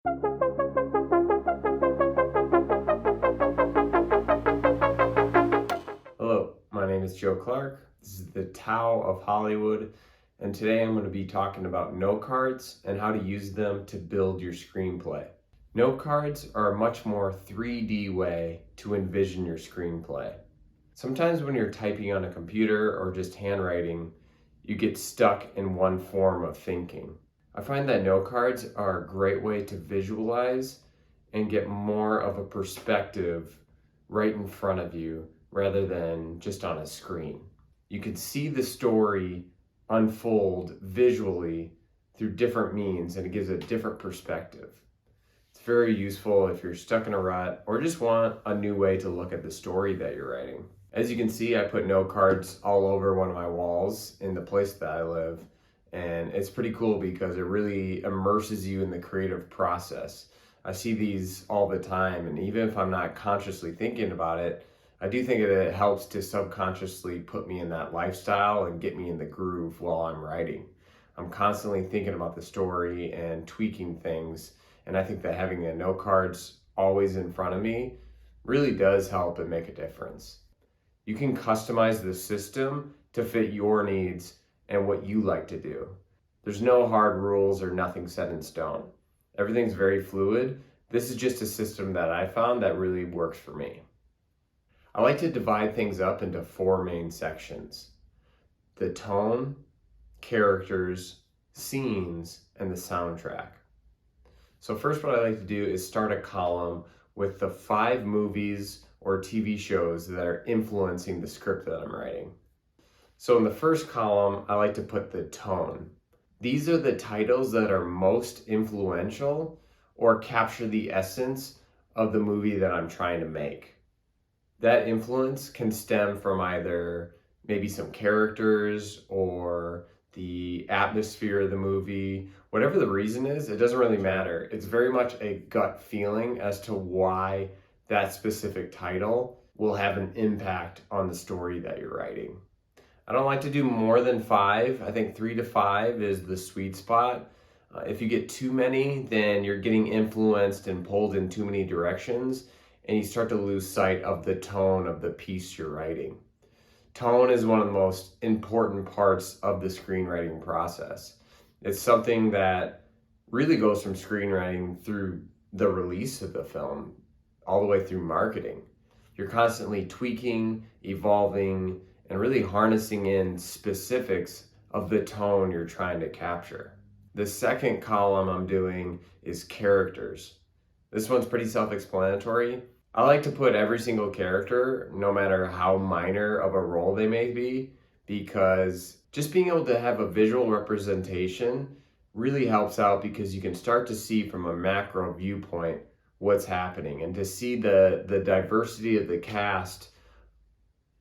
Hello, my name is Joe Clark. This is the Tao of Hollywood, and today I'm going to be talking about note cards and how to use them to build your screenplay. Note cards are a much more 3D way to envision your screenplay. Sometimes when you're typing on a computer or just handwriting, you get stuck in one form of thinking. I find that note cards are a great way to visualize and get more of a perspective right in front of you rather than just on a screen. You can see the story unfold visually through different means, and it gives a different perspective. It's very useful if you're stuck in a rut or just want a new way to look at the story that you're writing. As you can see, I put note cards all over one of my walls in the place that I live, and it's pretty cool because it really immerses you in the creative process. I see these all the time, and even if I'm not consciously thinking about it, I do think it helps to subconsciously put me in that lifestyle and get me in the groove while I'm writing. I'm constantly thinking about the story and tweaking things, and I think that having the note cards always in front of me really does help and make a difference. You can customize the system to fit your needs and what you like to do. There's no hard rules or nothing set in stone. Everything's very fluid. This is just a system that I found that really works for me. I like to divide things up into 4 main sections: the tone, characters, scenes, and the soundtrack. So first, what I like to do is start a column with the 5 movies or TV shows that are influencing the script that I'm writing. So in the first column, I like to put the tone. These are the titles that are most influential or capture the essence of the movie that I'm trying to make. That influence can stem from either maybe some characters or the atmosphere of the movie. Whatever the reason is, it doesn't really matter. It's very much a gut feeling as to why that specific title will have an impact on the story that you're writing. I don't like to do more than 5. I think 3 to 5 is the sweet spot. If you get too many, then you're getting influenced and pulled in too many directions, and you start to lose sight of the tone of the piece you're writing. Tone is one of the most important parts of the screenwriting process. It's something that really goes from screenwriting through the release of the film, all the way through marketing. You're constantly tweaking, evolving, and really harnessing in specifics of the tone you're trying to capture. The second column I'm doing is characters. This one's pretty self-explanatory. I like to put every single character, no matter how minor of a role they may be, because just being able to have a visual representation really helps out, because you can start to see from a macro viewpoint what's happening, and to see the diversity of the cast,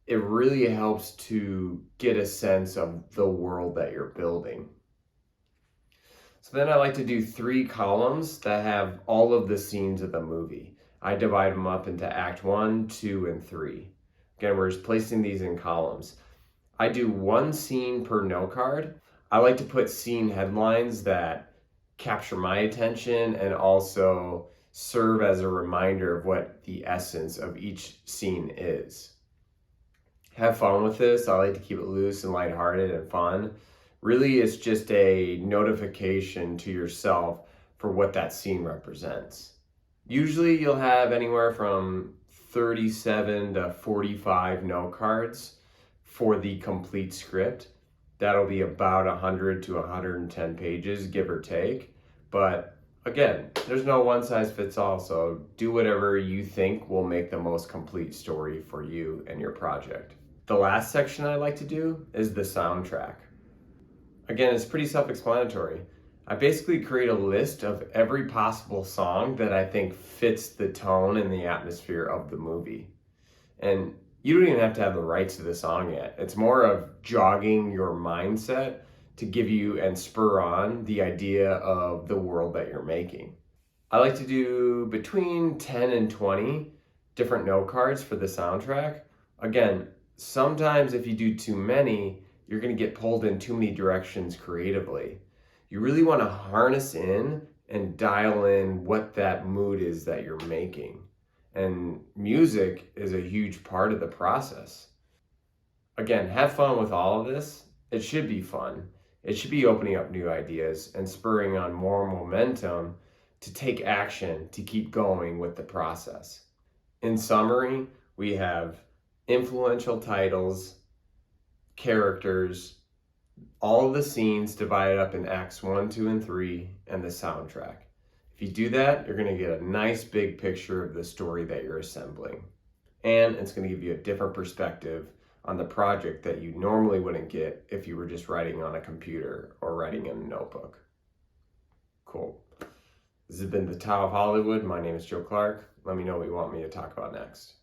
it really helps to get a sense of the world that you're building. So then I like to do 3 columns that have all of the scenes of the movie. I divide them up into Act 1, 2, and 3. Again, we're just placing these in columns. I do 1 scene per note card. I like to put scene headlines that capture my attention and also serve as a reminder of what the essence of each scene is. Have fun with this. I like to keep it loose and lighthearted and fun. Really, it's just a notification to yourself for what that scene represents. Usually you'll have anywhere from 37 to 45 note cards for the complete script. That'll be about 100 to 110 pages, give or take. But again, there's no one size fits all, so do whatever you think will make the most complete story for you and your project. The last section I like to do is the soundtrack. Again, it's pretty self-explanatory. I basically create a list of every possible song that I think fits the tone and the atmosphere of the movie. And you don't even have to have the rights to the song yet. It's more of jogging your mindset to give you and spur on the idea of the world that you're making. I like to do between 10 and 20 different note cards for the soundtrack. Again, sometimes if you do too many, you're going to get pulled in too many directions creatively. You really want to harness in and dial in what that mood is that you're making. And music is a huge part of the process. Again, have fun with all of this. It should be fun. It should be opening up new ideas and spurring on more momentum to take action to keep going with the process. In summary, we have influential titles, characters, all of the scenes divided up in acts 1, 2, and 3, and the soundtrack. If you do that, you're going to get a nice big picture of the story that you're assembling. And it's going to give you a different perspective on the project that you normally wouldn't get if you were just writing on a computer or writing in a notebook. Cool. This has been the Tao of Hollywood. My name is Joe Clark. Let me know what you want me to talk about next.